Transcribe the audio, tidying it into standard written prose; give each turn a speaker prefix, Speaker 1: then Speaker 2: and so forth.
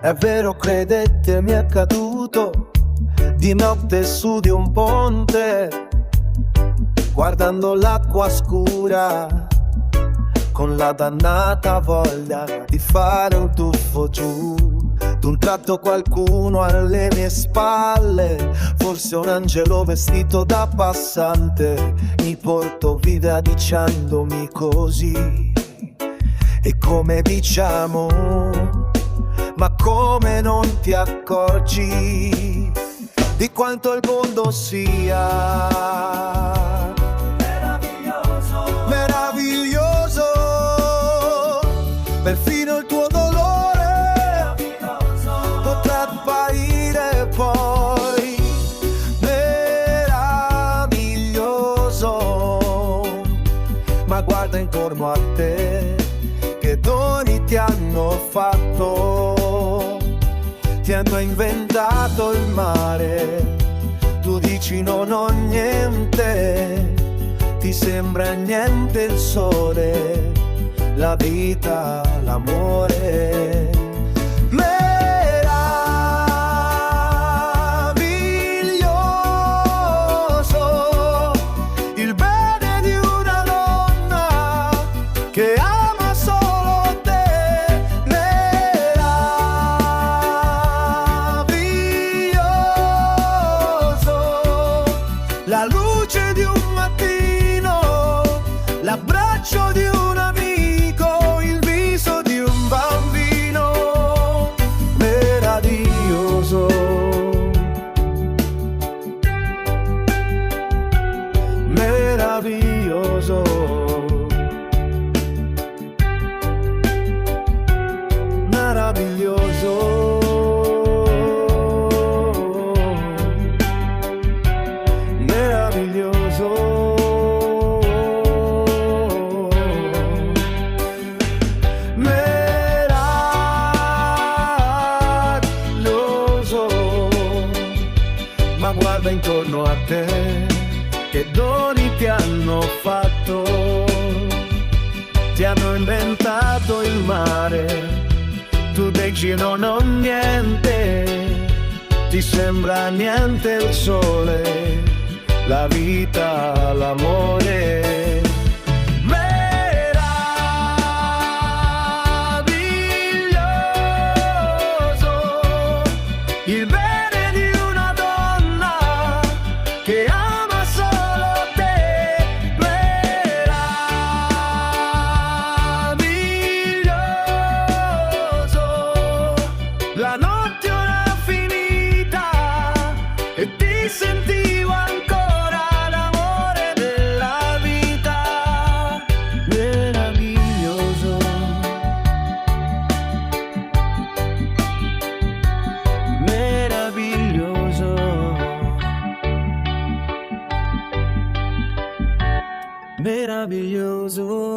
Speaker 1: È vero, credete, mi è caduto di notte su di un ponte, guardando l'acqua scura, con la dannata voglia di fare un tuffo giù. D'un tratto qualcuno alle mie spalle, forse un angelo vestito da passante, mi porto via dicendomi così. E come diciamo, ma come non ti accorgi di quanto il mondo sia meraviglioso, meraviglioso. Perfino il tuo dolore potrà apparire poi meraviglioso. Ma guarda intorno a te, che doni ti hanno fatto. Ti hanno inventato il mare, tu dici non ho niente, ti sembra niente il sole, la vita, l'amore. Meraviglioso il bene di una donna che ama solo te. La luce di un mattino, l'abbraccio di un amico, il viso di un bambino. Meraviglioso, meraviglioso, meraviglioso. Ma guarda intorno a te, che doni ti hanno fatto. Ti hanno inventato il mare, tu dici non ho niente, ti sembra niente il sole, la vita, l'amore. Meraviglioso il bene di una donna che ama solo te. Meraviglioso, la notte ora finita e ti sentivo ancora l'amore della vita. Meraviglioso, meraviglioso, meraviglioso.